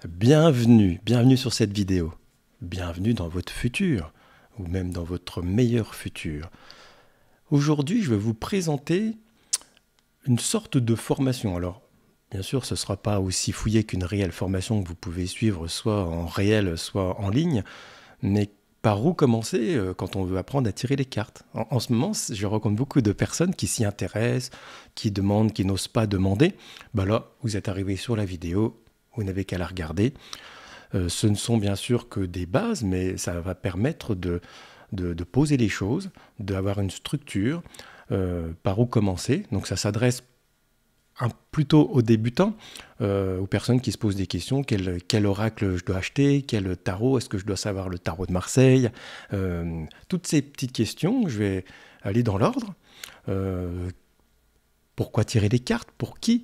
Bienvenue sur cette vidéo. Bienvenue dans votre futur, ou même dans votre meilleur futur. Aujourd'hui, je vais vous présenter une sorte de formation. Alors, bien sûr, ce ne sera pas aussi fouillé qu'une réelle formation que vous pouvez suivre soit en réel, soit en ligne, mais par où commencer quand on veut apprendre à tirer les cartes? En ce moment, je rencontre beaucoup de personnes qui s'y intéressent, qui demandent, qui n'osent pas demander. Ben là, vous êtes arrivé sur la vidéo. Vous n'avez qu'à la regarder. Ce ne sont bien sûr que des bases, mais ça va permettre de poser les choses, d'avoir une structure, par où commencer. Donc ça s'adresse plutôt aux débutants, aux personnes qui se posent des questions. Quel oracle je dois acheter? Quel tarot? Est-ce que je dois savoir le tarot de Marseille? Toutes ces petites questions, je vais aller dans l'ordre. Pourquoi tirer des cartes? Pour qui?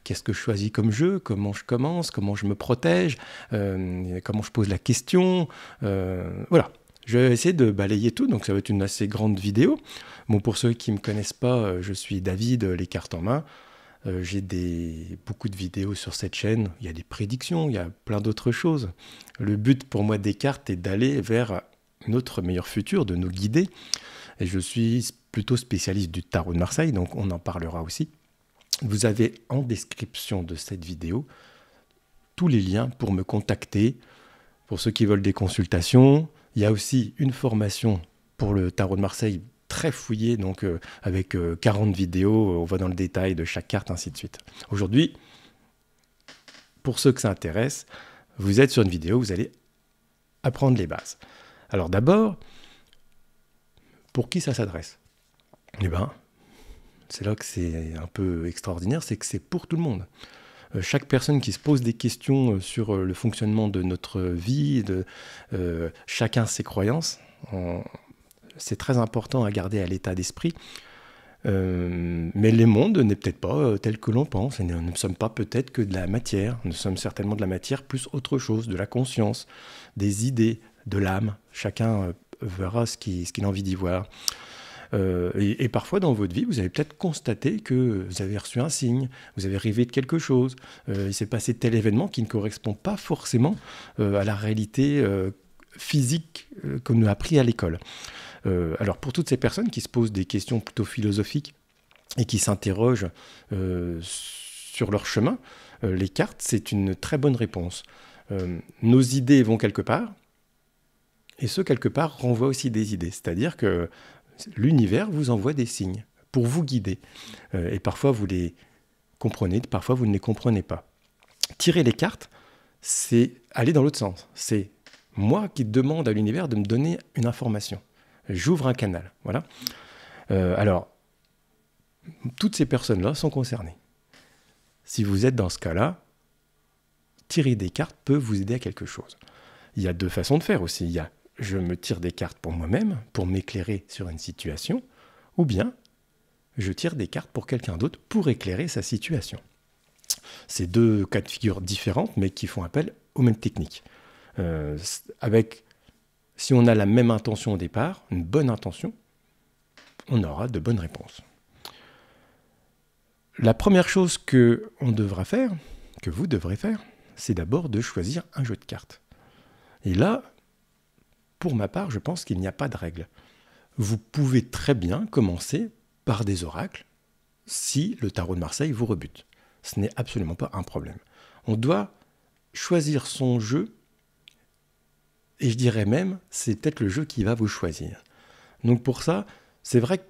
Qu'est-ce que je choisis comme jeu? Comment je commence? Comment je me protège? Comment je pose la question? Voilà. Je vais essayer de balayer tout, donc ça va être une assez grande vidéo. Bon, pour ceux qui ne me connaissent pas, je suis David, les cartes en main. J'ai beaucoup de vidéos sur cette chaîne. Il y a des prédictions, il y a plein d'autres choses. Le but pour moi des cartes est d'aller vers notre meilleur futur, de nous guider. Et je suis plutôt spécialiste du tarot de Marseille, donc on en parlera aussi. Vous avez en description de cette vidéo tous les liens pour me contacter, pour ceux qui veulent des consultations. Il y a aussi une formation pour le tarot de Marseille très fouillée, donc avec 40 vidéos, on va dans le détail de chaque carte, ainsi de suite. Aujourd'hui, pour ceux que ça intéresse, vous êtes sur une vidéo, vous allez apprendre les bases. Alors d'abord, pour qui ça s'adresse? Eh bien, c'est là que c'est un peu extraordinaire, c'est que c'est pour tout le monde. Chaque personne qui se pose des questions sur le fonctionnement de notre vie, chacun ses croyances, c'est très important à garder à l'état d'esprit. Mais le monde n'est peut-être pas tel que l'on pense. Et nous ne sommes pas peut-être que de la matière. Nous sommes certainement de la matière plus autre chose, de la conscience, des idées, de l'âme. Chacun verra ce qu'il a envie d'y voir. Et parfois dans votre vie, vous avez peut-être constaté que vous avez reçu un signe, vous avez rêvé de quelque chose, il s'est passé tel événement qui ne correspond pas forcément à la réalité physique qu'on nous a appris à l'école. Alors pour toutes ces personnes qui se posent des questions plutôt philosophiques et qui s'interrogent sur leur chemin, les cartes, c'est une très bonne réponse. Nos idées vont quelque part, et ce quelque part renvoie aussi des idées, c'est-à-dire que l'univers vous envoie des signes pour vous guider. Et parfois, vous les comprenez, parfois, vous ne les comprenez pas. Tirer les cartes, c'est aller dans l'autre sens. C'est moi qui demande à l'univers de me donner une information. J'ouvre un canal. Voilà. Alors, toutes ces personnes-là sont concernées. Si vous êtes dans ce cas-là, tirer des cartes peut vous aider à quelque chose. Il y a deux façons de faire aussi. Il y a je me tire des cartes pour moi-même, pour m'éclairer sur une situation, ou bien je tire des cartes pour quelqu'un d'autre pour éclairer sa situation. C'est deux cas de figure différentes, mais qui font appel aux mêmes techniques. Si on a la même intention au départ, une bonne intention, on aura de bonnes réponses. La première chose que on devra faire, que vous devrez faire, c'est d'abord de choisir un jeu de cartes. Et là, pour ma part, je pense qu'il n'y a pas de règle. Vous pouvez très bien commencer par des oracles si le tarot de Marseille vous rebute. Ce n'est absolument pas un problème. On doit choisir son jeu, et je dirais même, c'est peut-être le jeu qui va vous choisir. Donc pour ça, c'est vrai que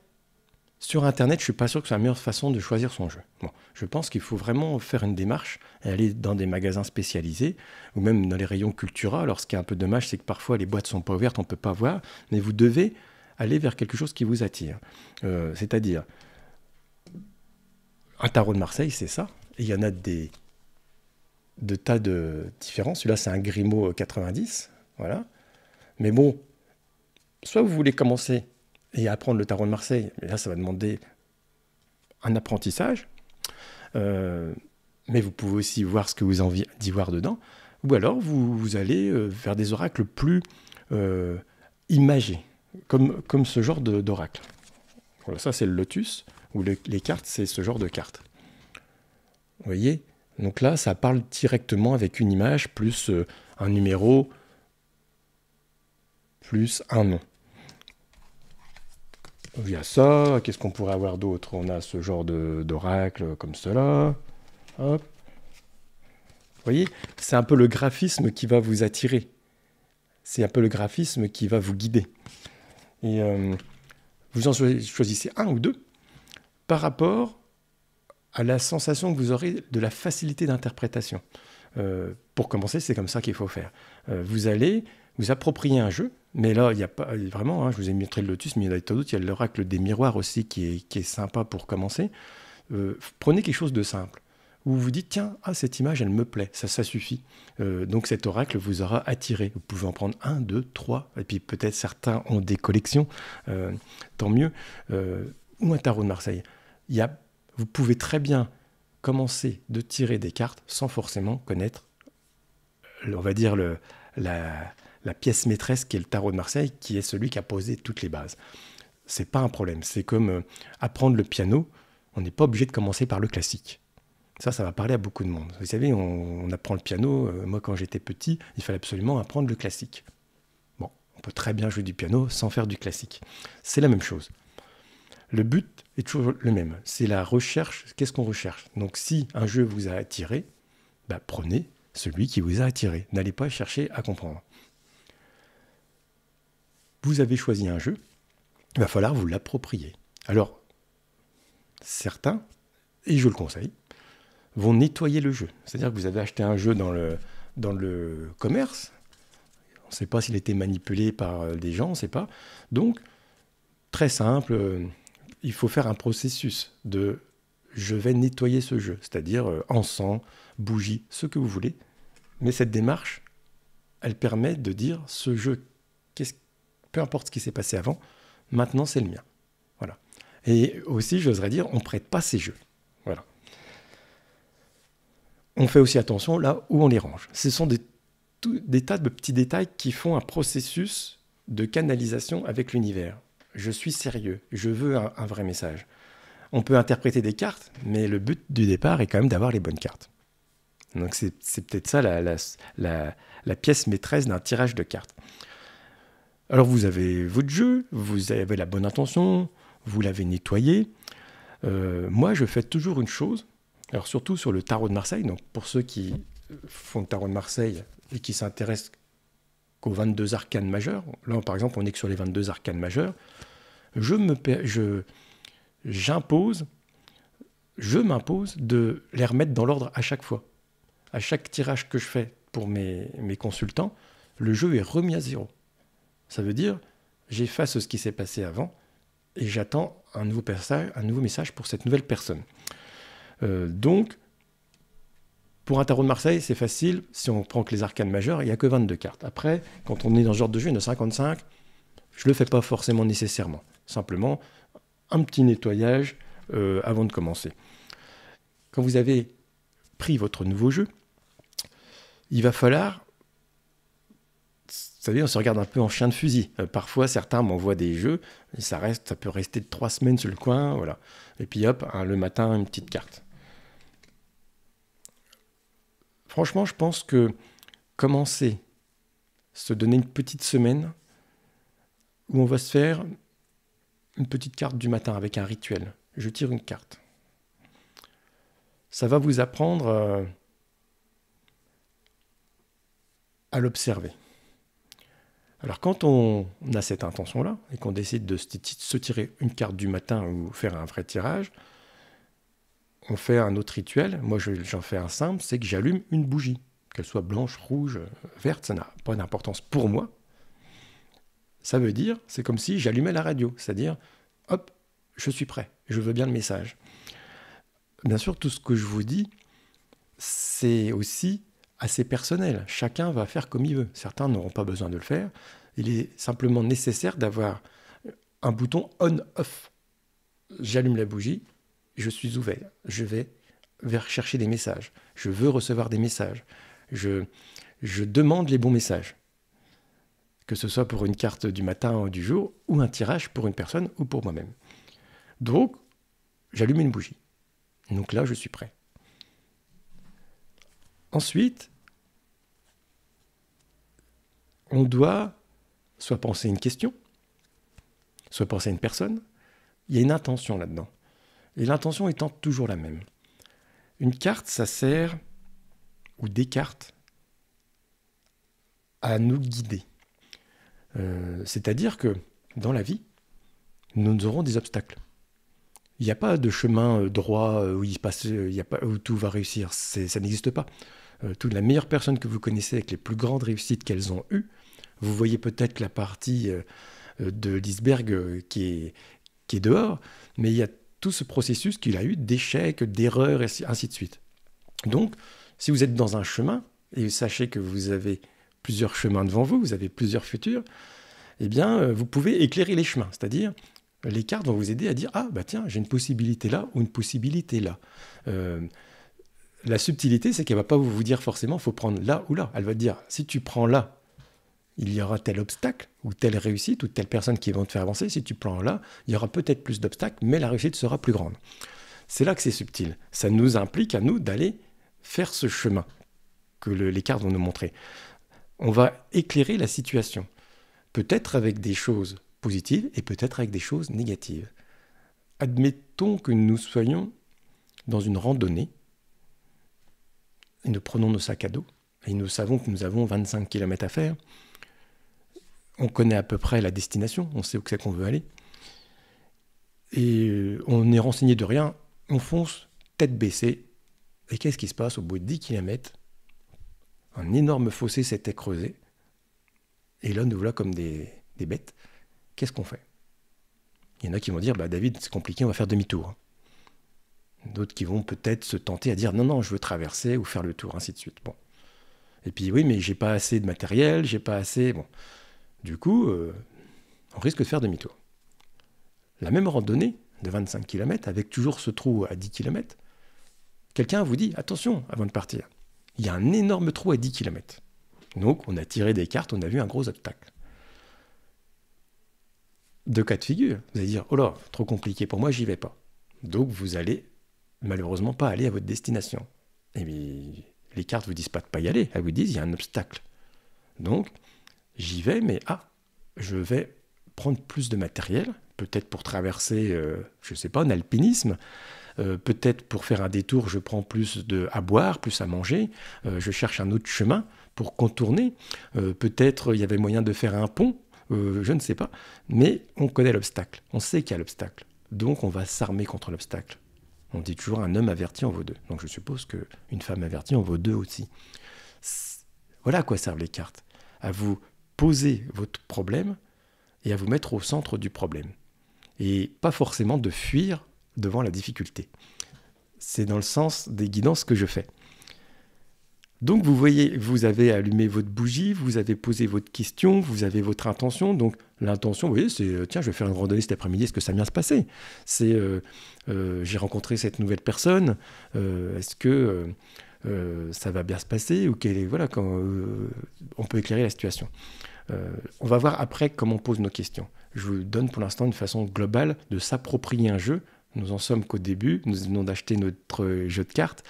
sur Internet, je ne suis pas sûr que c'est la meilleure façon de choisir son jeu. Bon, je pense qu'il faut vraiment faire une démarche et aller dans des magasins spécialisés ou même dans les rayons Cultura. Alors, ce qui est un peu dommage, c'est que parfois les boîtes ne sont pas ouvertes, on ne peut pas voir, mais vous devez aller vers quelque chose qui vous attire. C'est-à-dire, un tarot de Marseille, c'est ça. Et il y en a de tas de différents. Celui-là, c'est un Grimaud 90. Voilà. Mais bon, soit vous voulez commencer et apprendre le tarot de Marseille, et là, ça va demander un apprentissage. Mais vous pouvez aussi voir ce que vous avez envie d'y voir dedans. Ou alors, vous allez vers des oracles plus imagés, comme ce genre d'oracle. Voilà, ça, c'est le lotus, ou les cartes, c'est ce genre de cartes. Vous voyez? Donc là, ça parle directement avec une image, plus un numéro, plus un nom. Il y a ça, qu'est-ce qu'on pourrait avoir d'autre? On a ce genre d'oracle comme cela. Hop. Vous voyez, c'est un peu le graphisme qui va vous attirer. C'est un peu le graphisme qui va vous guider. Et vous en choisissez un ou deux par rapport à la sensation que vous aurez de la facilité d'interprétation. Pour commencer, c'est comme ça qu'il faut faire. Vous allez vous approprier un jeu, mais là, il n'y a pas vraiment, je vous ai montré le lotus, mais il y en a d'autres. Il y a l'oracle des miroirs aussi qui est sympa pour commencer. Prenez quelque chose de simple, où vous vous dites, tiens, cette image, elle me plaît, ça suffit. Donc cet oracle vous aura attiré. Vous pouvez en prendre 1, 2, 3, et puis peut-être certains ont des collections, tant mieux. Ou un tarot de Marseille. Vous pouvez très bien commencer de tirer des cartes sans forcément connaître, on va dire, la pièce maîtresse qui est le tarot de Marseille, qui est celui qui a posé toutes les bases. C'est pas un problème. C'est comme apprendre le piano. On n'est pas obligé de commencer par le classique. Ça va parler à beaucoup de monde. Vous savez, on apprend le piano. Moi, quand j'étais petit, il fallait absolument apprendre le classique. Bon, on peut très bien jouer du piano sans faire du classique. C'est la même chose. Le but est toujours le même. C'est la recherche. Qu'est-ce qu'on recherche? Donc, si un jeu vous a attiré, prenez celui qui vous a attiré. N'allez pas chercher à comprendre. Vous avez choisi un jeu, il va falloir vous l'approprier. Alors, certains, et je le conseille, vont nettoyer le jeu. C'est-à-dire que vous avez acheté un jeu dans le commerce, on ne sait pas s'il a été manipulé par des gens, on ne sait pas. Donc, très simple, il faut faire un processus de « je vais nettoyer ce jeu », c'est-à-dire encens, bougie, ce que vous voulez. Mais cette démarche, elle permet de dire « ce jeu, peu importe ce qui s'est passé avant, maintenant c'est le mien ». Voilà. Et aussi, j'oserais dire, on ne prête pas ces jeux. Voilà. On fait aussi attention là où on les range. Ce sont des tas de petits détails qui font un processus de canalisation avec l'univers. Je suis sérieux, je veux un vrai message. On peut interpréter des cartes, mais le but du départ est quand même d'avoir les bonnes cartes. Donc c'est peut-être ça la pièce maîtresse d'un tirage de cartes. Alors vous avez votre jeu, vous avez la bonne intention, vous l'avez nettoyé. Moi, je fais toujours une chose, alors surtout sur le tarot de Marseille, donc pour ceux qui font le tarot de Marseille et qui s'intéressent qu'aux 22 arcanes majeures, là par exemple on est que sur les 22 arcanes majeures, je m'impose de les remettre dans l'ordre à chaque fois. À chaque tirage que je fais pour mes consultants, le jeu est remis à zéro. Ça veut dire, j'efface ce qui s'est passé avant et j'attends un nouveau message pour cette nouvelle personne. Donc, pour un tarot de Marseille, c'est facile. Si on prend que les arcanes majeures, il n'y a que 22 cartes. Après, quand on est dans ce genre de jeu, il y en a 55. Je ne le fais pas forcément nécessairement. Simplement, un petit nettoyage avant de commencer. Quand vous avez pris votre nouveau jeu, il va falloir... Vous savez, on se regarde un peu en chien de fusil. Parfois, certains m'envoient des jeux, et ça peut rester 3 semaines sur le coin, voilà. Et puis hop, le matin, une petite carte. Franchement, je pense que commencer, se donner une petite semaine où on va se faire une petite carte du matin avec un rituel. Je tire une carte. Ça va vous apprendre à l'observer. Alors quand on a cette intention-là et qu'on décide de se tirer une carte du matin ou faire un vrai tirage, on fait un autre rituel. Moi, j'en fais un simple, c'est que j'allume une bougie. Qu'elle soit blanche, rouge, verte, ça n'a pas d'importance pour moi. Ça veut dire, c'est comme si j'allumais la radio. C'est-à-dire, hop, je suis prêt, je veux bien le message. Bien sûr, tout ce que je vous dis, c'est aussi assez personnel. Chacun va faire comme il veut. Certains n'auront pas besoin de le faire. Il est simplement nécessaire d'avoir un bouton on-off. J'allume la bougie, je suis ouvert. Je vais vers chercher des messages. Je veux recevoir des messages. Je demande les bons messages. Que ce soit pour une carte du matin ou du jour, ou un tirage pour une personne ou pour moi-même. Donc, j'allume une bougie. Donc là, je suis prêt. Ensuite, on doit soit penser une question, soit penser une personne. Il y a une intention là-dedans. Et l'intention étant toujours la même. Une carte, ça sert, ou des cartes, à nous guider. C'est-à-dire que dans la vie, nous aurons des obstacles. Il n'y a pas de chemin droit où tout va réussir. Ça n'existe pas. Toute la meilleure personne que vous connaissez avec les plus grandes réussites qu'elles ont eues, vous voyez peut-être la partie de l'iceberg qui est dehors, mais il y a tout ce processus qu'il a eu d'échecs, d'erreurs, et ainsi de suite. Donc, si vous êtes dans un chemin, et sachez que vous avez plusieurs chemins devant vous, vous avez plusieurs futurs, eh bien, vous pouvez éclairer les chemins. C'est-à-dire, les cartes vont vous aider à dire « Ah, bah tiens, j'ai une possibilité là ou une possibilité là ». La subtilité, c'est qu'elle ne va pas vous dire forcément « il faut prendre là ou là ». Elle va dire « si tu prends là, il y aura tel obstacle ou telle réussite ou telle personne qui va te faire avancer. Si tu prends là, il y aura peut-être plus d'obstacles, mais la réussite sera plus grande ». C'est là que c'est subtil. Ça nous implique à nous d'aller faire ce chemin que les cartes vont nous montrer. On va éclairer la situation. Peut-être avec des choses positives et peut-être avec des choses négatives. Admettons que nous soyons dans une randonnée et nous prenons nos sacs à dos et nous savons que nous avons 25 km à faire. On connaît à peu près la destination, on sait où c'est qu'on veut aller. Et on est renseigné de rien, on fonce tête baissée. Et qu'est-ce qui se passe au bout de 10 km? Un énorme fossé s'était creusé. Et là, nous voilà comme des bêtes. Qu'est-ce qu'on fait? Il y en a qui vont dire, bah, David, c'est compliqué, on va faire demi-tour. D'autres qui vont peut-être se tenter à dire, non, je veux traverser ou faire le tour, ainsi de suite. Bon. Et puis, oui, mais j'ai pas assez de matériel, j'ai pas assez... Bon. Du coup, on risque de faire demi-tour. La même randonnée de 25 km, avec toujours ce trou à 10 km, quelqu'un vous dit, attention, avant de partir, il y a un énorme trou à 10 km. Donc, on a tiré des cartes, on a vu un gros obstacle. Deux cas de figure. Vous allez dire, oh là, trop compliqué pour moi, j'y vais pas. Donc, vous allez malheureusement pas aller à votre destination. Et bien, les cartes vous disent pas de pas y aller, elles vous disent, il y a un obstacle. Donc, j'y vais, mais je vais prendre plus de matériel, peut-être pour traverser, je sais pas, un alpinisme. Peut-être pour faire un détour, je prends plus à boire, plus à manger. Je cherche un autre chemin pour contourner. Peut-être il y avait moyen de faire un pont, je ne sais pas. Mais on connaît l'obstacle, on sait qu'il y a l'obstacle. Donc on va s'armer contre l'obstacle. On dit toujours un homme averti en vaut deux. Donc je suppose qu'une femme avertie en vaut deux aussi. Voilà à quoi servent les cartes. À vous poser votre problème et à vous mettre au centre du problème. Et pas forcément de fuir devant la difficulté. C'est dans le sens des guidances que je fais. Donc vous voyez, vous avez allumé votre bougie, vous avez posé votre question, vous avez votre intention. Donc l'intention, vous voyez, c'est tiens, je vais faire une randonnée cet après-midi, est-ce que ça va bien se passer? C'est j'ai rencontré cette nouvelle personne, est-ce que ça va bien se passer? Ou voilà, on peut éclairer la situation. On va voir après comment on pose nos questions. Je vous donne pour l'instant une façon globale de s'approprier un jeu. Nous en sommes qu'au début, nous venons d'acheter notre jeu de cartes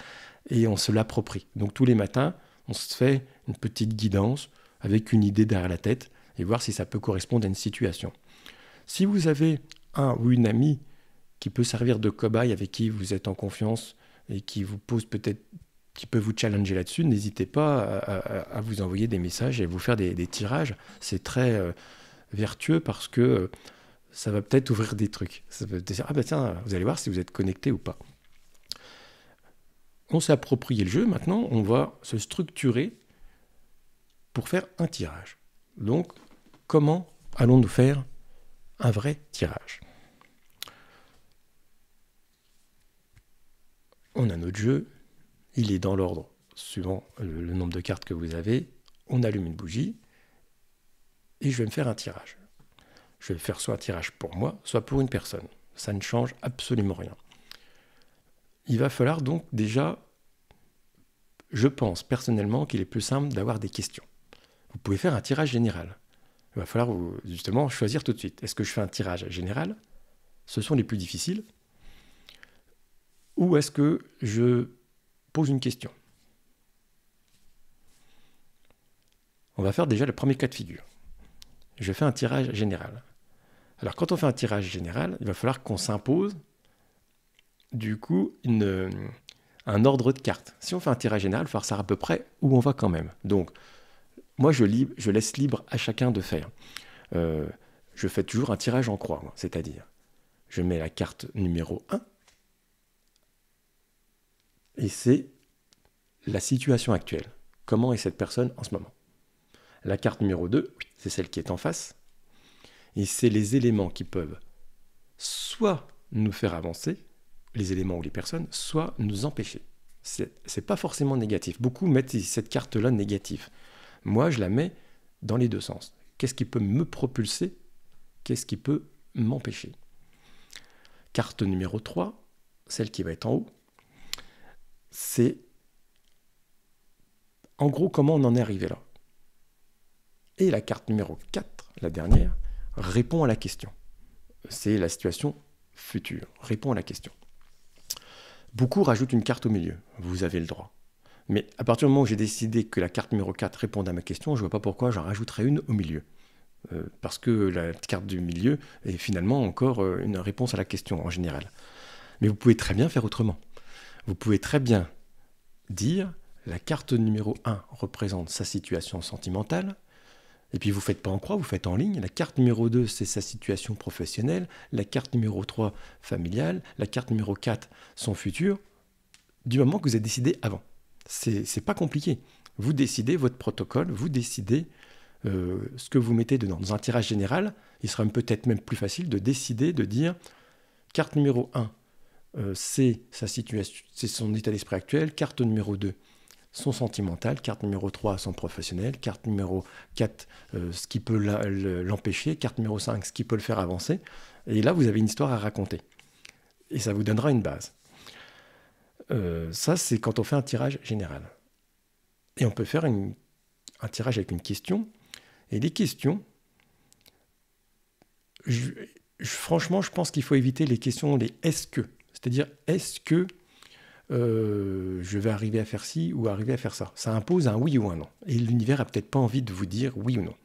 et on se l'approprie. Donc tous les matins, on se fait une petite guidance avec une idée derrière la tête et voir si ça peut correspondre à une situation. Si vous avez un ou une amie qui peut servir de cobaye, avec qui vous êtes en confiance et qui vous pose peut-être, qui peut vous challenger là-dessus, n'hésitez pas à vous envoyer des messages et à vous faire des tirages. C'est très vertueux parce que ça va peut-être ouvrir des trucs. Ça peut dire, ah ben tiens, vous allez voir si vous êtes connecté ou pas. On s'est approprié le jeu, maintenant on va se structurer pour faire un tirage. Donc, comment allons-nous faire un vrai tirage? On a notre jeu, il est dans l'ordre suivant le nombre de cartes que vous avez. On allume une bougie et je vais me faire un tirage. Je vais faire soit un tirage pour moi, soit pour une personne. Ça ne change absolument rien. Il va falloir donc déjà, je pense personnellement qu'il est plus simple d'avoir des questions. Vous pouvez faire un tirage général. Il va falloir justement choisir tout de suite. Est-ce que je fais un tirage général? Ce sont les plus difficiles. Ou est-ce que je pose une question? On va faire déjà le premier cas de figure. Je fais un tirage général. Alors quand on fait un tirage général, il va falloir qu'on s'impose du coup un ordre de cartes. Si on fait un tirage général, il va falloir savoir à peu près où on va quand même. Donc moi je laisse libre à chacun de faire. Je fais toujours un tirage en croix, c'est-à-dire je mets la carte numéro 1 et c'est la situation actuelle. Comment est cette personne en ce moment? La carte numéro 2, c'est celle qui est en face. Et c'est les éléments qui peuvent soit nous faire avancer, les éléments ou les personnes, soit nous empêcher. C'est pas forcément négatif. Beaucoup mettent cette carte-là négative. Moi, je la mets dans les deux sens. Qu'est-ce qui peut me propulser? Qu'est-ce qui peut m'empêcher? Carte numéro 3, celle qui va être en haut, c'est en gros comment on en est arrivé là. Et la carte numéro 4, la dernière, répond à la question. C'est la situation future. Répond à la question. Beaucoup rajoutent une carte au milieu. Vous avez le droit. Mais à partir du moment où j'ai décidé que la carte numéro 4 réponde à ma question, je ne vois pas pourquoi j'en rajouterais une au milieu. Parce que la carte du milieu est finalement encore une réponse à la question en général. Mais vous pouvez très bien faire autrement. Vous pouvez très bien dire la carte numéro 1 représente sa situation sentimentale. Et puis vous ne faites pas en croix, vous faites en ligne. La carte numéro 2, c'est sa situation professionnelle. La carte numéro 3, familiale. La carte numéro 4, son futur. Du moment que vous avez décidé avant. C'est pas compliqué. Vous décidez votre protocole, vous décidez ce que vous mettez dedans. Dans un tirage général, il sera peut-être même plus facile de décider, de dire carte numéro 1, c'est sa situation, c'est son état d'esprit actuel. Carte numéro 2, son sentimental, carte numéro 3, son professionnel, carte numéro 4, ce qui peut l'empêcher, carte numéro 5, ce qui peut le faire avancer. Et là, vous avez une histoire à raconter. Et ça vous donnera une base. Ça, c'est quand on fait un tirage général. Et on peut faire un tirage avec une question. Et les questions, franchement, je pense qu'il faut éviter les questions, les « est-ce que ». C'est-à-dire, est-ce que je vais arriver à faire ci ou arriver à faire ça. Ça impose un oui ou un non. Et l'univers n'a peut-être pas envie de vous dire oui ou non.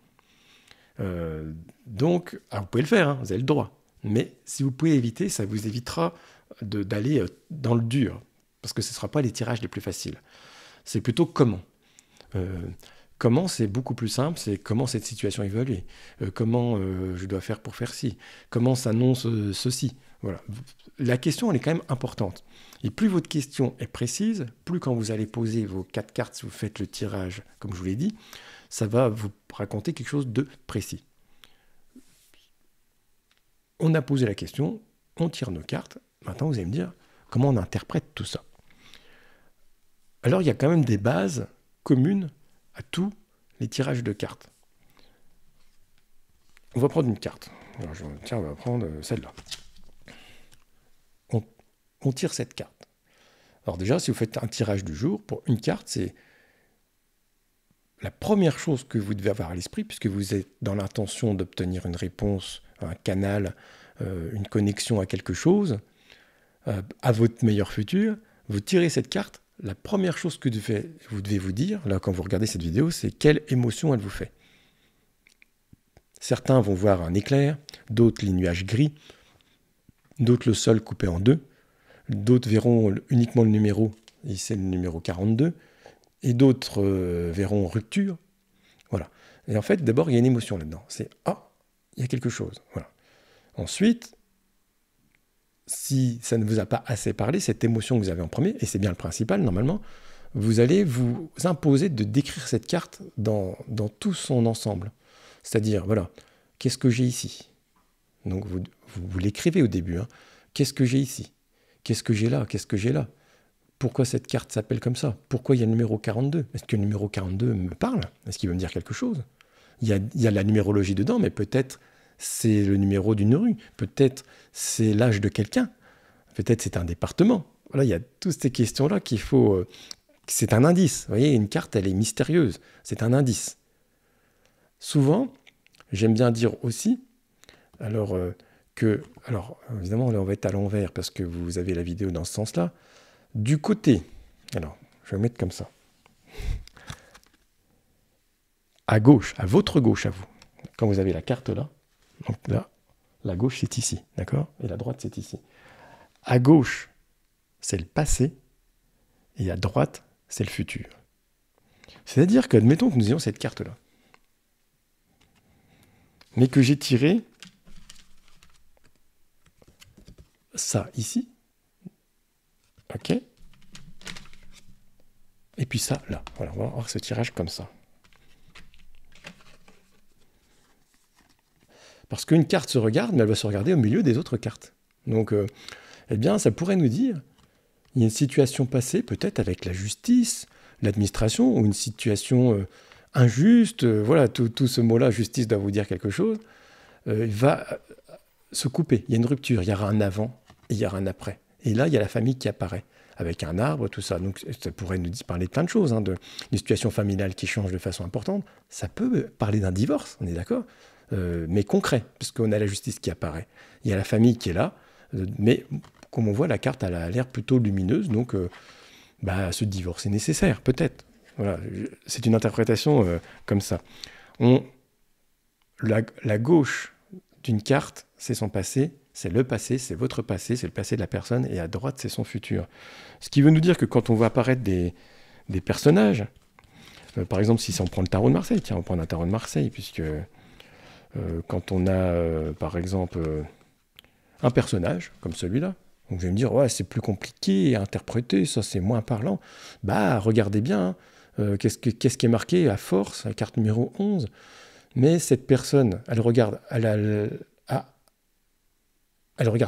Donc, vous pouvez le faire, hein, vous avez le droit. Mais si vous pouvez éviter, ça vous évitera d'aller dans le dur. Parce que ce ne sera pas les tirages les plus faciles. C'est plutôt comment. Comment, c'est beaucoup plus simple, c'est comment cette situation évolue. Comment je dois faire pour faire ci. Comment s'annonce ceci. Voilà. La question, elle est quand même importante. Et plus votre question est précise, plus quand vous allez poser vos 4 cartes, si vous faites le tirage, comme je vous l'ai dit, ça va vous raconter quelque chose de précis. On a posé la question, on tire nos cartes. Maintenant, vous allez me dire comment on interprète tout ça. Alors, il y a quand même des bases communes à tous les tirages de cartes. On va prendre une carte. Alors, tiens, on va prendre celle-là. On tire cette carte. Alors déjà, si vous faites un tirage du jour, pour une carte, c'est la première chose que vous devez avoir à l'esprit, puisque vous êtes dans l'intention d'obtenir une réponse, un canal, une connexion à quelque chose, à votre meilleur futur. Vous tirez cette carte, la première chose que vous devez vous dire, là quand vous regardez cette vidéo, c'est quelle émotion elle vous fait. Certains vont voir un éclair, d'autres les nuages gris, d'autres le sol coupé en deux, d'autres verront uniquement le numéro, et c'est le numéro 42, et d'autres verront rupture. Voilà. Et en fait, d'abord, il y a une émotion là-dedans. C'est « Ah, il y a quelque chose ». Voilà. Ensuite, si ça ne vous a pas assez parlé, cette émotion que vous avez en premier, et c'est bien le principal normalement, vous allez vous imposer de décrire cette carte dans tout son ensemble. C'est-à-dire, voilà, qu'est-ce que j'ai ici? Donc vous l'écrivez au début. Hein. Qu'est-ce que j'ai ici? Qu'est-ce que j'ai là? Qu'est-ce que j'ai là? Pourquoi cette carte s'appelle comme ça? Pourquoi il y a le numéro 42? Est-ce que le numéro 42 me parle? Est-ce qu'il veut me dire quelque chose? Il y a la numérologie dedans, mais peut-être c'est le numéro d'une rue, peut-être c'est l'âge de quelqu'un, peut-être c'est un département. Voilà, il y a toutes ces questions-là qu'il faut... c'est un indice. Vous voyez, une carte, elle est mystérieuse. C'est un indice. Souvent, j'aime bien dire aussi, alors évidemment, là, on va être à l'envers parce que vous avez la vidéo dans ce sens-là. Du côté, alors, je vais mettre comme ça. À gauche, à votre gauche, à vous. Quand vous avez la carte là, donc là, la gauche, c'est ici, d'accord? Et la droite, c'est ici. À gauche, c'est le passé, et à droite, c'est le futur. C'est-à-dire que, admettons que nous ayons cette carte-là, mais que j'ai tiré ça ici, ok? Et puis ça là. Voilà, on va avoir ce tirage comme ça. Parce qu'une carte se regarde, mais elle va se regarder au milieu des autres cartes. Donc, eh bien, ça pourrait nous dire, il y a une situation passée, peut-être avec la justice, l'administration, ou une situation injuste, voilà, tout ce mot-là, justice, doit vous dire quelque chose, il va se couper. Il y a une rupture, il y aura un avant et il y aura un après. Et là, il y a la famille qui apparaît, avec un arbre, tout ça. Donc, ça pourrait nous parler de plein de choses, hein, d'une situation familiale qui change de façon importante. Ça peut parler d'un divorce, on est d'accord, mais concret, puisqu'on a la justice qui apparaît. Il y a la famille qui est là, mais comme on voit, la carte elle a l'air plutôt lumineuse, donc ce divorce est nécessaire, peut-être. Voilà, c'est une interprétation comme ça. La gauche d'une carte, c'est son passé, c'est votre passé, c'est le passé de la personne, et à droite, c'est son futur. Ce qui veut nous dire que quand on voit apparaître des personnages, par exemple, si on prend le tarot de Marseille, tiens, on prend un tarot de Marseille, puisque quand on a, par exemple, un personnage comme celui-là, donc je vais me dire, ouais, c'est plus compliqué à interpréter, ça c'est moins parlant. Bah, regardez bien, qu'est-ce qui est marqué à force, la carte numéro 11. Mais cette personne, elle regarde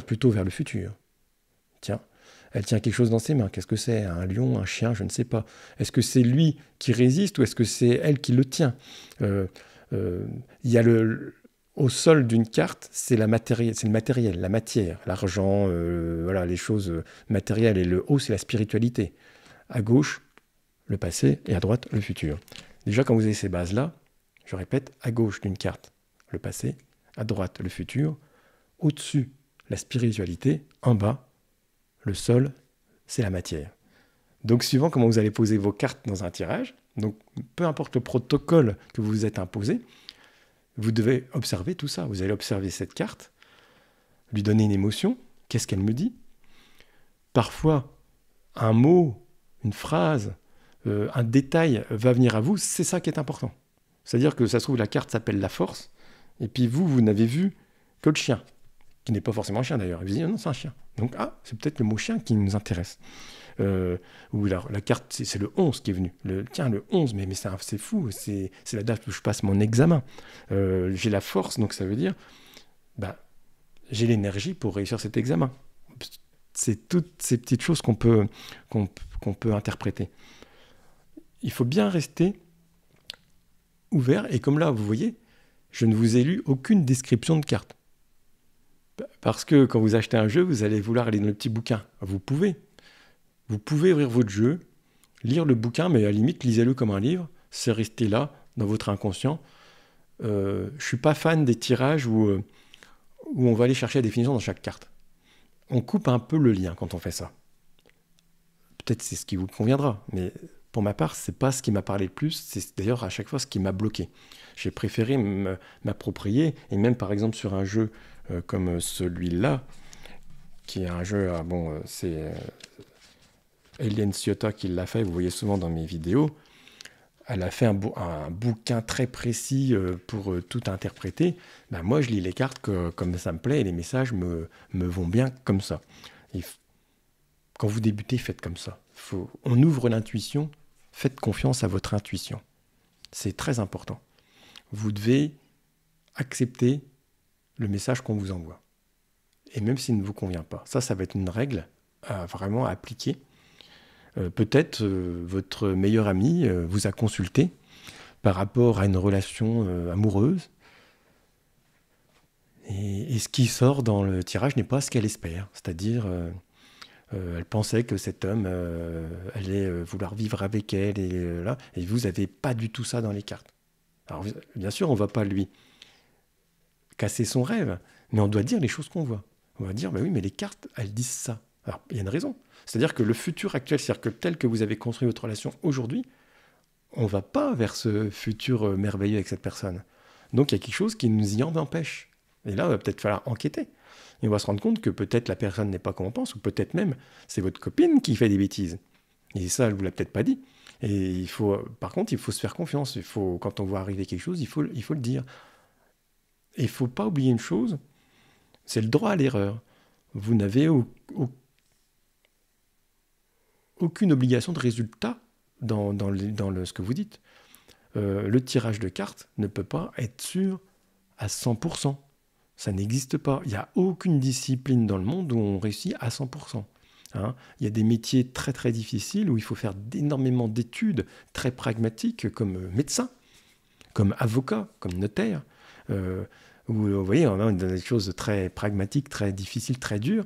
plutôt vers le futur. Tiens, elle tient quelque chose dans ses mains. Qu'est-ce que c'est? Un lion, un chien, je ne sais pas. Est-ce que c'est lui qui résiste ou est-ce que c'est elle qui le tient? Il y a au sol d'une carte, c'est le matériel, la matière, l'argent, voilà, les choses matérielles. Et le haut, c'est la spiritualité. À gauche, le passé, et à droite, le futur. Déjà, quand vous avez ces bases-là, je répète, à gauche d'une carte, le passé, à droite, le futur, au-dessus, la spiritualité, en bas, le sol, c'est la matière. Donc, suivant comment vous allez poser vos cartes dans un tirage, donc peu importe le protocole que vous vous êtes imposé, vous devez observer tout ça. Vous allez observer cette carte, lui donner une émotion, qu'est-ce qu'elle me dit? Parfois, un mot, une phrase, un détail va venir à vous, c'est ça qui est important. C'est-à-dire que ça se trouve, la carte s'appelle la force, et puis vous n'avez vu que le chien, qui n'est pas forcément un chien d'ailleurs. Vous dites, non, c'est un chien. Donc, c'est peut-être le mot chien qui nous intéresse. Ou alors, la carte, c'est le 11 qui est venu. Le 11, mais c'est fou, c'est la date où je passe mon examen. J'ai la force, donc ça veut dire, j'ai l'énergie pour réussir cet examen. C'est toutes ces petites choses qu'on peut interpréter. Il faut bien rester ouvert, et comme là, vous voyez, je ne vous ai lu aucune description de carte. Parce que quand vous achetez un jeu, vous allez vouloir aller dans le petit bouquin. Vous pouvez ouvrir votre jeu, lire le bouquin, mais à la limite, lisez-le comme un livre, c'est resté là, dans votre inconscient. Je ne suis pas fan des tirages où on va aller chercher la définition dans chaque carte. On coupe un peu le lien quand on fait ça. Peut-être c'est ce qui vous conviendra, mais pour ma part, c'est pas ce qui m'a parlé le plus, c'est d'ailleurs à chaque fois ce qui m'a bloqué. J'ai préféré m'approprier, et même par exemple sur un jeu comme celui-là, qui est un jeu, c'est Hélène Ciotta qui l'a fait, vous voyez souvent dans mes vidéos. Elle a fait un bouquin très précis pour tout interpréter. Moi, je lis les cartes comme ça me plaît, et les messages me vont bien comme ça. Quand vous débutez, faites comme ça. On ouvre l'intuition, faites confiance à votre intuition. C'est très important. Vous devez accepter le message qu'on vous envoie. Et même s'il ne vous convient pas. Ça va être une règle à vraiment appliquer. Peut-être votre meilleur ami vous a consulté par rapport à une relation amoureuse. Et ce qui sort dans le tirage n'est pas ce qu'elle espère. C'est-à-dire, elle pensait que cet homme allait vouloir vivre avec elle, et vous n'avez pas du tout ça dans les cartes. Alors, bien sûr, on ne va pas lui casser son rêve, mais on doit dire les choses qu'on voit. On va dire, bah oui, mais les cartes, elles disent ça. Alors, il y a une raison. C'est-à-dire que le futur actuel, c'est-à-dire que tel que vous avez construit votre relation aujourd'hui, on ne va pas vers ce futur merveilleux avec cette personne. Donc, il y a quelque chose qui nous y en empêche. Et là, il va peut-être falloir enquêter. Et on va se rendre compte que peut-être la personne n'est pas comme on pense, ou peut-être même c'est votre copine qui fait des bêtises. Et ça, elle ne vous l'a peut-être pas dit. Et par contre, il faut se faire confiance. Quand on voit arriver quelque chose, il faut le dire. Et il ne faut pas oublier une chose, c'est le droit à l'erreur. Vous n'avez aucune obligation de résultat dans ce que vous dites. Le tirage de cartes ne peut pas être sûr à 100%. Ça n'existe pas. Il n'y a aucune discipline dans le monde où on réussit à 100%. Hein. Il y a des métiers très très difficiles où il faut faire énormément d'études très pragmatiques comme médecin, comme avocat, comme notaire. Où, vous voyez, on a des choses très pragmatiques, très difficiles, très dures.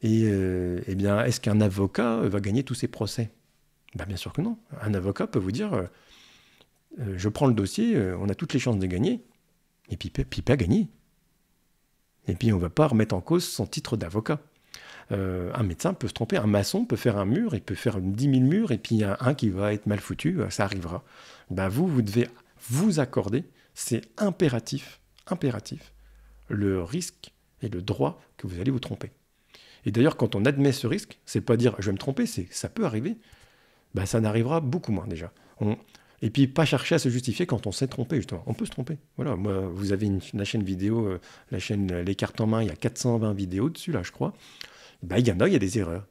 Et eh bien, est-ce qu'un avocat va gagner tous ses procès? Ben, bien sûr que non. Un avocat peut vous dire je prends le dossier, on a toutes les chances de gagner, et puis pas gagner. Et puis on ne va pas remettre en cause son titre d'avocat. Un médecin peut se tromper, un maçon peut faire un mur, il peut faire 10 000 murs, et puis il y a un qui va être mal foutu, ça arrivera. Ben vous devez vous accorder, c'est impératif, le risque et le droit que vous allez vous tromper. Et d'ailleurs, quand on admet ce risque, c'est pas dire je vais me tromper, c'est ça peut arriver, ben ça n'arrivera beaucoup moins déjà. Et puis pas chercher à se justifier quand on s'est trompé, justement. On peut se tromper. Voilà, moi, vous avez la chaîne vidéo, la chaîne Les Cartes en Main, il y a 420 vidéos dessus, là, je crois. Ben, il y a des erreurs.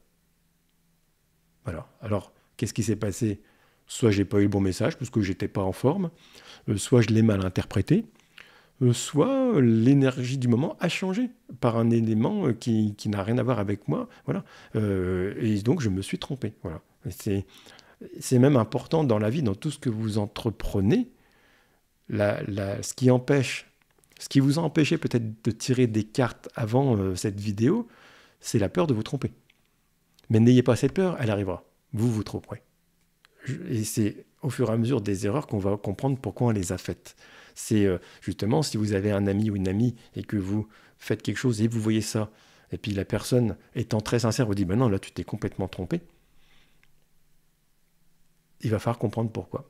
Voilà. Alors, qu'est-ce qui s'est passé? Soit j'ai pas eu le bon message, parce que j'étais pas en forme, soit je l'ai mal interprété, soit l'énergie du moment a changé par un élément qui n'a rien à voir avec moi. Voilà. Et donc, je me suis trompé. Voilà. C'est même important dans la vie, dans tout ce que vous entreprenez, ce qui vous a empêché peut-être de tirer des cartes avant cette vidéo, c'est la peur de vous tromper. Mais n'ayez pas cette peur, elle arrivera. Vous tromperez. Et c'est au fur et à mesure des erreurs qu'on va comprendre pourquoi on les a faites. C'est justement, si vous avez un ami ou une amie et que vous faites quelque chose et vous voyez ça, et puis la personne étant très sincère vous dit ben non, là tu t'es complètement trompé, il va falloir comprendre pourquoi.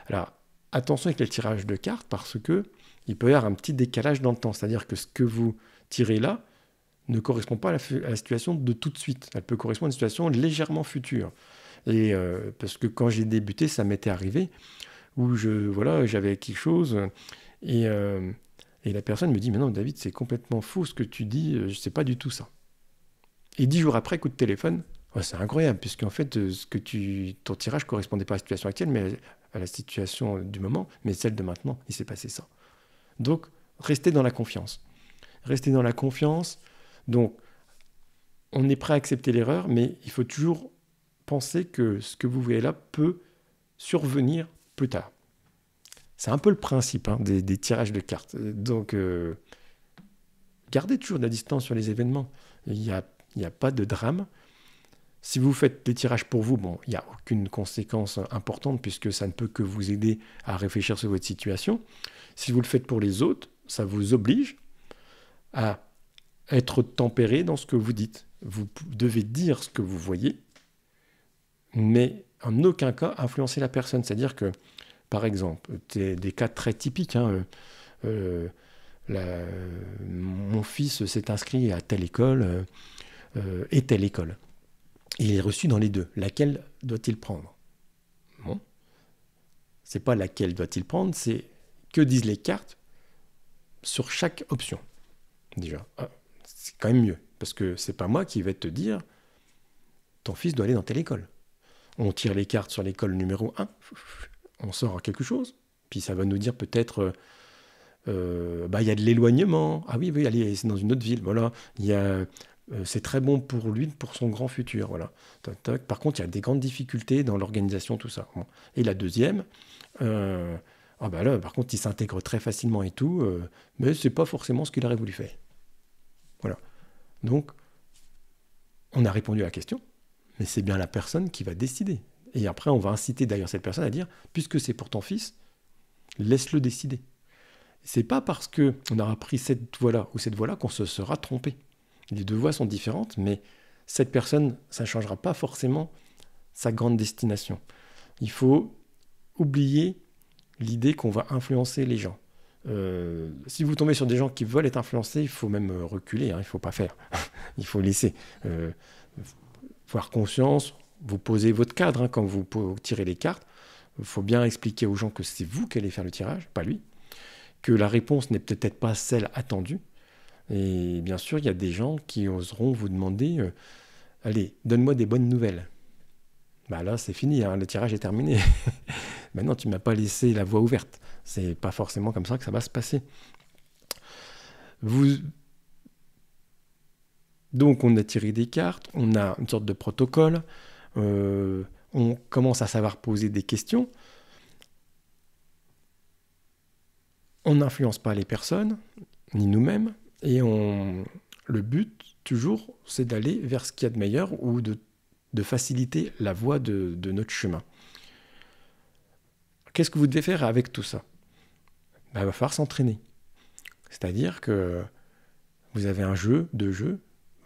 Alors, attention avec le tirage de cartes parce que il peut y avoir un petit décalage dans le temps. C'est-à-dire que ce que vous tirez là ne correspond pas à la situation de tout de suite. Elle peut correspondre à une situation légèrement future. Et parce que quand j'ai débuté, ça m'était arrivé où j'avais quelque chose et la personne me dit « Mais non, David, c'est complètement faux ce que tu dis, c'est pas du tout ça. » Et 10 jours après, coup de téléphone, ouais, c'est incroyable, puisqu'en fait, ton tirage ne correspondait pas à la situation actuelle, mais à la situation du moment, mais celle de maintenant, il s'est passé ça. Donc, restez dans la confiance. Restez dans la confiance. Donc, on est prêt à accepter l'erreur, mais il faut toujours penser que ce que vous voyez là peut survenir plus tard. C'est un peu le principe des tirages de cartes. Donc, gardez toujours de la distance sur les événements. Il n'y a pas de drame. Si vous faites des tirages pour vous, bon, il n'y a aucune conséquence importante puisque ça ne peut que vous aider à réfléchir sur votre situation. Si vous le faites pour les autres, ça vous oblige à être tempéré dans ce que vous dites. Vous devez dire ce que vous voyez, mais en aucun cas influencer la personne. C'est-à-dire que, par exemple, des cas très typiques, mon fils s'est inscrit à telle école et telle école. Il est reçu dans les deux. Laquelle doit-il prendre? Bon. C'est pas laquelle doit-il prendre, c'est que disent les cartes sur chaque option. Déjà, c'est quand même mieux. Parce que c'est pas moi qui vais te dire ton fils doit aller dans telle école. On tire les cartes sur l'école numéro 1, on sort quelque chose, puis ça va nous dire peut-être il y a de l'éloignement. Ah oui, allez, c'est dans une autre ville. Voilà, c'est très bon pour lui, pour son grand futur. Voilà. Par contre, il y a des grandes difficultés dans l'organisation, tout ça. Bon. Et la deuxième, Ah bah là, par contre, il s'intègre très facilement et tout, mais c'est pas forcément ce qu'il aurait voulu faire. Voilà. Donc, on a répondu à la question, mais c'est bien la personne qui va décider. Et après, on va inciter d'ailleurs cette personne à dire, puisque c'est pour ton fils, laisse-le décider. C'est pas parce que on aura pris cette voie-là ou cette voie-là qu'on se sera trompé. Les deux voies sont différentes, mais cette personne, ça ne changera pas forcément sa grande destination. Il faut oublier l'idée qu'on va influencer les gens. Si vous tombez sur des gens qui veulent être influencés, il faut même reculer, hein, il ne faut pas faire. Il faut laisser. Avoir conscience, vous posez votre cadre, hein, quand vous tirez les cartes. Il faut bien expliquer aux gens que c'est vous qui allez faire le tirage, pas lui. Que la réponse n'est peut-être pas celle attendue. Et bien sûr, il y a des gens qui oseront vous demander allez, donne-moi des bonnes nouvelles. Bah là, c'est fini, hein, le tirage est terminé. Maintenant, tu ne m'as pas laissé la voie ouverte. C'est pas forcément comme ça que ça va se passer. Donc, on a tiré des cartes, on a une sorte de protocole, on commence à savoir poser des questions. On n'influence pas les personnes, ni nous-mêmes, et le but, toujours, c'est d'aller vers ce qu'il y a de meilleur ou de faciliter la voie de notre chemin. Qu'est-ce que vous devez faire avec tout ça? Il va falloir s'entraîner. C'est-à-dire que vous avez un jeu, deux jeux,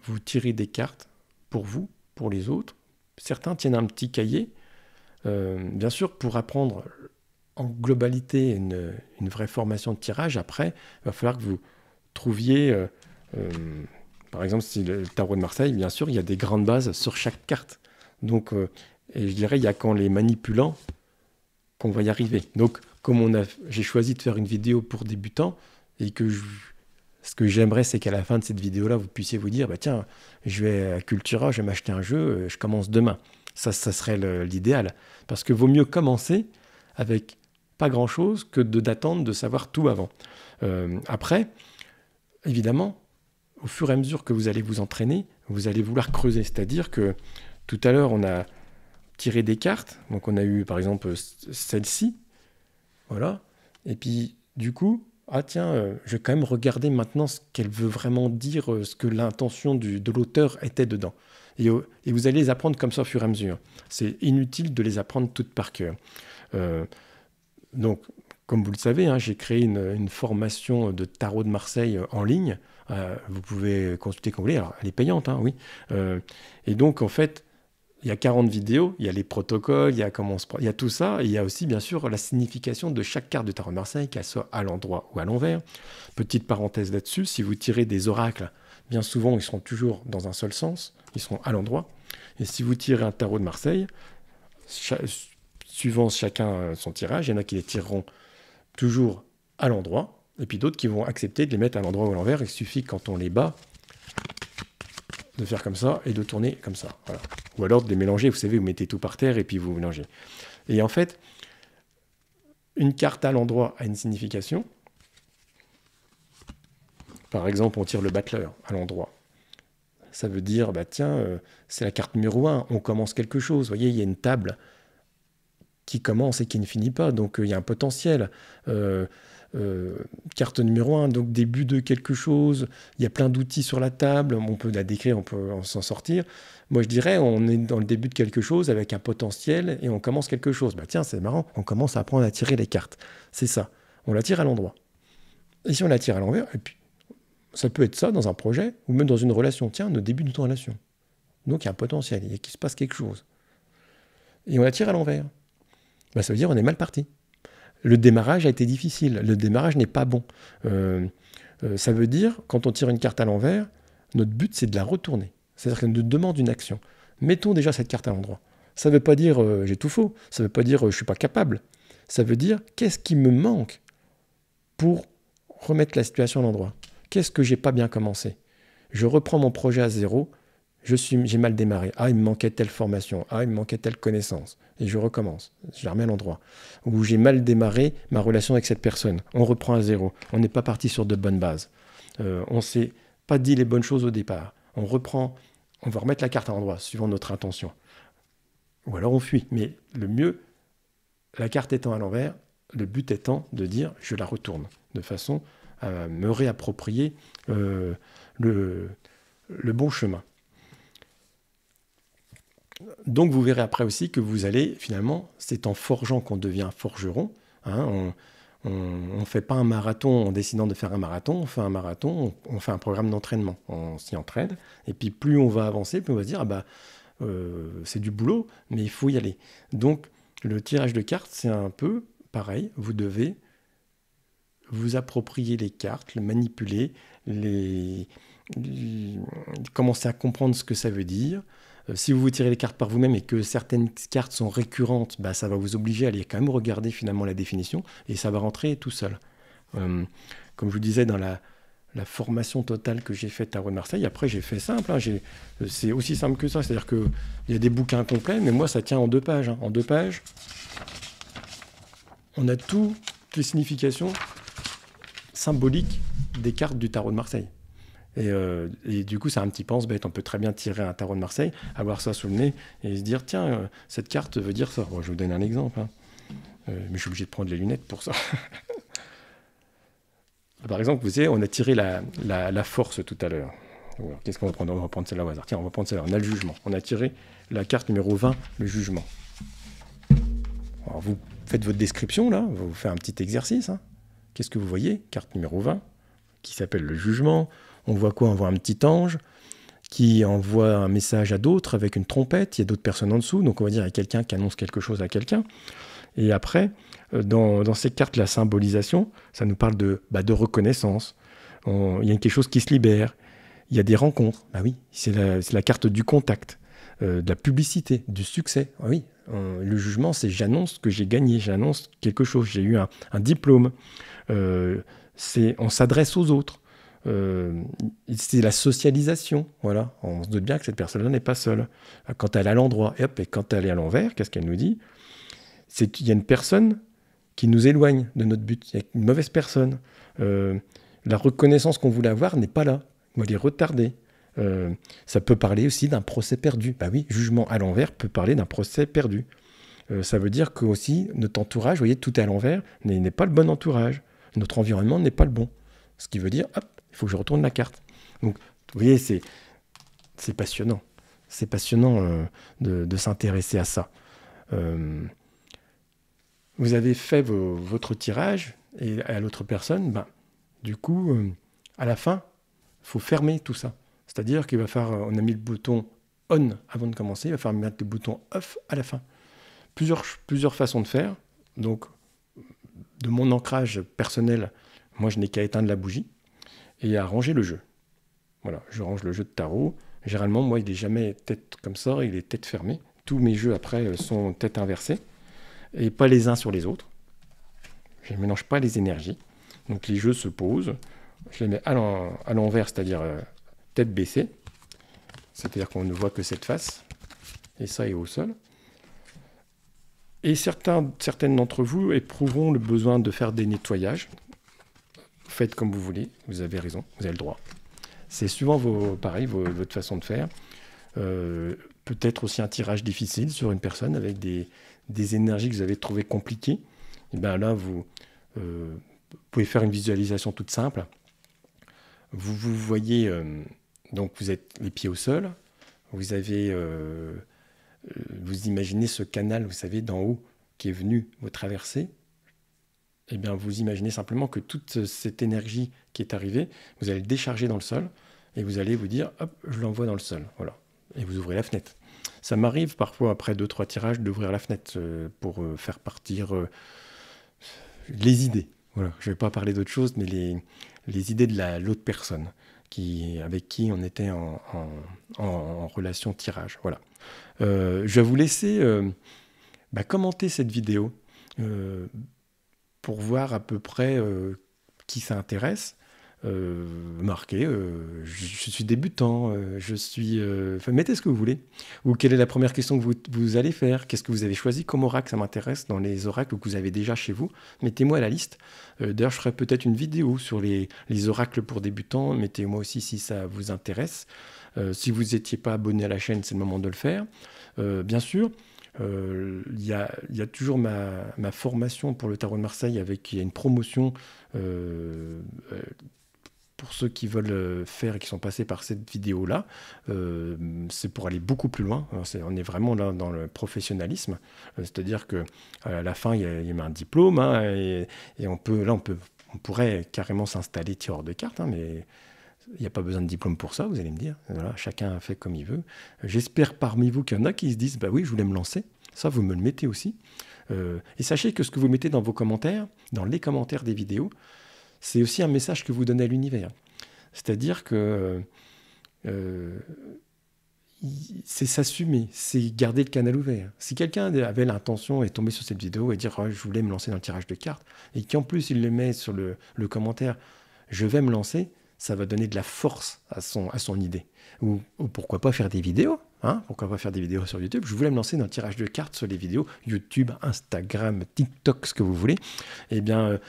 vous tirez des cartes pour vous, pour les autres. Certains tiennent un petit cahier. Bien sûr, pour apprendre en globalité une vraie formation de tirage, après, il va falloir que vous trouviez, par exemple, si le tarot de Marseille, bien sûr, il y a des grandes bases sur chaque carte. Donc, et je dirais, il n'y a qu'en les manipulant qu'on va y arriver. Donc, comme j'ai choisi de faire une vidéo pour débutants, et que ce que j'aimerais, c'est qu'à la fin de cette vidéo-là, vous puissiez vous dire, bah tiens, je vais à Cultura, je vais m'acheter un jeu, je commence demain. Ça serait l'idéal. Parce que vaut mieux commencer avec pas grand-chose que d'attendre de savoir tout avant. Après, évidemment, au fur et à mesure que vous allez vous entraîner, vous allez vouloir creuser. C'est-à-dire que tout à l'heure, on a tiré des cartes. Donc, on a eu, par exemple, celle-ci. Voilà. Et puis, du coup, ah tiens, je vais quand même regarder maintenant ce qu'elle veut vraiment dire, ce que l'intention de l'auteur était dedans. Et vous allez les apprendre comme ça au fur et à mesure. C'est inutile de les apprendre toutes par cœur. Donc, comme vous le savez, hein, j'ai créé une formation de tarot de Marseille en ligne. Vous pouvez consulter quand vous voulez. Alors, elle est payante, hein, oui. Et donc, en fait, il y a 40 vidéos, il y a les protocoles, il y a tout ça. Et il y a aussi, bien sûr, la signification de chaque carte de tarot de Marseille, qu'elle soit à l'endroit ou à l'envers. Petite parenthèse là-dessus, si vous tirez des oracles, bien souvent, ils seront toujours dans un seul sens. Ils seront à l'endroit. Et si vous tirez un tarot de Marseille, suivant chacun son tirage, il y en a qui les tireront toujours à l'endroit, et puis d'autres qui vont accepter de les mettre à l'endroit ou à l'envers. Il suffit, quand on les bat, de faire comme ça et de tourner comme ça. Voilà. Ou alors de les mélanger, vous savez, vous mettez tout par terre et puis vous mélangez. Et en fait, une carte à l'endroit a une signification. Par exemple, on tire le battleur à l'endroit. Ça veut dire, bah tiens, c'est la carte numéro 1, on commence quelque chose. Vous voyez, il y a une table qui commence et qui ne finit pas, donc il y a un potentiel. Carte numéro 1, donc début de quelque chose, il y a plein d'outils sur la table, on peut la décrire, on peut s'en sortir. Moi je dirais, on est dans le début de quelque chose avec un potentiel et on commence quelque chose. Bah tiens, c'est marrant, on commence à apprendre à tirer les cartes. C'est ça, on la tire à l'endroit. Et si on la tire à l'envers, et puis ça peut être ça dans un projet, ou même dans une relation. Tiens, nos débuts d'une relation. Donc il y a un potentiel, il se passe quelque chose. Et on la tire à l'envers. Ben, ça veut dire qu'on est mal parti. Le démarrage a été difficile, le démarrage n'est pas bon. Ça veut dire, quand on tire une carte à l'envers, notre but c'est de la retourner. C'est-à-dire qu'elle nous demande une action. Mettons déjà cette carte à l'endroit. Ça ne veut pas dire j'ai tout faux, ça ne veut pas dire je ne suis pas capable. Ça veut dire qu'est-ce qui me manque pour remettre la situation à l'endroit. Qu'est-ce que j'ai pas bien commencé? Je reprends mon projet à zéro, j'ai mal démarré. Ah, il me manquait telle formation. Ah, il me manquait telle connaissance. Et je recommence. Je la remets à l'endroit. Ou j'ai mal démarré ma relation avec cette personne. On reprend à zéro. On n'est pas parti sur de bonnes bases. On ne s'est pas dit les bonnes choses au départ. On reprend, on va remettre la carte à l'endroit, suivant notre intention. Ou alors on fuit. Mais le mieux, la carte étant à l'envers, le but étant de dire je la retourne, de façon à me réapproprier le bon chemin. Donc vous verrez après aussi que vous allez, finalement, c'est en forgeant qu'on devient forgeron. Hein, on ne fait pas un marathon en décidant de faire un marathon, on fait un marathon, on fait un programme d'entraînement, on s'y entraîne, et puis plus on va avancer, plus on va se dire, ah bah, c'est du boulot, mais il faut y aller. Donc le tirage de cartes, c'est un peu pareil, vous devez vous approprier les cartes, les manipuler, commencer à comprendre ce que ça veut dire. Si vous tirez les cartes par vous-même et que certaines cartes sont récurrentes, bah, ça va vous obliger à aller quand même regarder finalement la définition et ça va rentrer tout seul. Comme je vous disais dans la formation totale que j'ai faite à Tarot de Marseille, après j'ai fait simple, hein, c'est aussi simple que ça, c'est-à-dire qu'il y a des bouquins complets, mais moi ça tient en 2 pages. Hein. En 2 pages, on a toutes les significations symboliques des cartes du Tarot de Marseille. Et du coup, c'est un petit pense-bête. On peut très bien tirer un tarot de Marseille, avoir ça sous le nez et se dire tiens, cette carte veut dire ça. Bon, je vous donne un exemple, hein. Mais je suis obligé de prendre les lunettes pour ça. Par exemple, vous savez, on a tiré la force tout à l'heure. Qu'est-ce qu'on va prendre? On va prendre celle-là au hasard. Tiens, on va prendre celle-là. On a le jugement. On a tiré la carte numéro 20, le jugement. Alors, vous faites votre description, là. Vous faites un petit exercice. Hein. Qu'est-ce que vous voyez? Carte numéro 20, qui s'appelle le jugement. On voit quoi? On voit un petit ange qui envoie un message à d'autres avec une trompette. Il y a d'autres personnes en dessous. Donc, on va dire qu'il y a quelqu'un qui annonce quelque chose à quelqu'un. Et après, dans ces cartes, la symbolisation, ça nous parle de reconnaissance. Il y a quelque chose qui se libère. Il y a des rencontres. Bah oui, c'est la carte du contact, de la publicité, du succès. Ah oui, le jugement, c'est j'annonce que j'ai gagné, j'annonce quelque chose, j'ai eu un diplôme. On s'adresse aux autres. C'est la socialisation, voilà. On se doute bien que cette personne-là n'est pas seule. Quand elle est à l'endroit, et quand elle est à l'envers, qu'est-ce qu'elle nous dit? C'est qu'il y a une personne qui nous éloigne de notre but. Il y a une mauvaise personne. La reconnaissance qu'on voulait avoir n'est pas là. Elle est retardée. Ça peut parler aussi d'un procès perdu. Bah oui, jugement à l'envers peut parler d'un procès perdu. Ça veut dire que aussi notre entourage, vous voyez, tout est à l'envers, n'est pas le bon entourage. Notre environnement n'est pas le bon. Ce qui veut dire, hop, il faut que je retourne la carte. Donc, vous voyez, c'est passionnant. C'est passionnant de s'intéresser à ça. Vous avez fait votre tirage et à l'autre personne, du coup, à la fin, il faut fermer tout ça. C'est-à-dire qu'il va falloir, on a mis le bouton on avant de commencer, il va falloir mettre le bouton off à la fin. Plusieurs façons de faire. Donc, de mon ancrage personnel, moi, je n'ai qu'à éteindre la bougie et à ranger le jeu. Voilà, je range le jeu de tarot. Généralement, moi, il n'est jamais tête comme ça, il est tête fermée. Tous mes jeux, après, sont tête inversée et pas les uns sur les autres. Je ne mélange pas les énergies. Donc, les jeux se posent. Je les mets à l'envers, c'est-à-dire tête baissée. C'est-à-dire qu'on ne voit que cette face. Et ça est au sol. Et certaines d'entre vous éprouveront le besoin de faire des nettoyages. Faites comme vous voulez, vous avez raison, vous avez le droit. C'est suivant votre façon de faire. Peut-être aussi un tirage difficile sur une personne avec des énergies que vous avez trouvées compliquées. Et bien là, vous pouvez faire une visualisation toute simple. Vous voyez, donc vous êtes les pieds au sol, vous avez... vous imaginez ce canal, vous savez, d'en haut, qui est venu vous traverser. Eh bien, vous imaginez simplement que toute cette énergie qui est arrivée, vous allez le décharger dans le sol et vous allez vous dire, hop, je l'envoie dans le sol. Voilà. Et vous ouvrez la fenêtre. Ça m'arrive parfois, après 2-3 tirages, d'ouvrir la fenêtre pour faire partir les idées. Voilà. Je ne vais pas parler d'autre chose, mais les idées de l'autre personne avec qui on était en relation tirage. Voilà. Je vais vous laisser commenter cette vidéo pour voir à peu près qui ça intéresse. Marquez, je suis débutant, mettez ce que vous voulez. Ou quelle est la première question que vous allez faire? Qu'est-ce que vous avez choisi comme oracle? Ça m'intéresse dans les oracles que vous avez déjà chez vous. Mettez-moi à la liste. D'ailleurs, je ferai peut-être une vidéo sur les oracles pour débutants. Mettez-moi aussi si ça vous intéresse. Si vous n'étiez pas abonné à la chaîne, c'est le moment de le faire. Bien sûr, Il y a toujours ma formation pour le tarot de Marseille il y a une promotion pour ceux qui veulent faire et qui sont passés par cette vidéo-là. C'est pour aller beaucoup plus loin. Alors, on est vraiment là dans le professionnalisme. C'est-à-dire qu'à la fin, il y a un diplôme, hein, et on pourrait carrément s'installer tireur de cartes, hein, mais il n'y a pas besoin de diplôme pour ça, vous allez me dire. Voilà, chacun fait comme il veut. J'espère parmi vous qu'il y en a qui se disent, bah oui, je voulais me lancer. Ça, vous me le mettez aussi. Et sachez que ce que vous mettez dans vos commentaires, dans les commentaires des vidéos, c'est aussi un message que vous donnez à l'univers. C'est-à-dire que c'est s'assumer, c'est garder le canal ouvert. Si quelqu'un avait l'intention et est tombé sur cette vidéo et dire, oh, je voulais me lancer dans le tirage de cartes, et qu'en plus il le met sur le commentaire, je vais me lancer, ça va donner de la force à son idée. Ou pourquoi pas faire des vidéos, hein? Pourquoi pas faire des vidéos sur YouTube? Je voulais me lancer dans le tirage de cartes sur les vidéos YouTube, Instagram, TikTok, ce que vous voulez. Eh bien,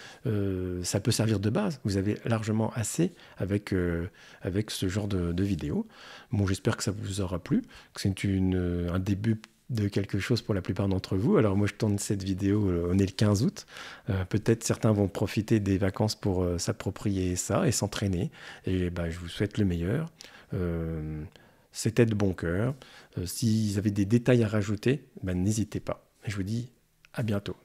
ça peut servir de base. Vous avez largement assez avec ce genre de vidéos. Bon, j'espère que ça vous aura plu, que c'est un début de quelque chose pour la plupart d'entre vous. Alors moi je tourne cette vidéo, on est le 15 août, peut-être certains vont profiter des vacances pour s'approprier ça et s'entraîner, et ben, je vous souhaite le meilleur. C'était de bon cœur. Si vous avez des détails à rajouter, ben, n'hésitez pas. Je vous dis à bientôt.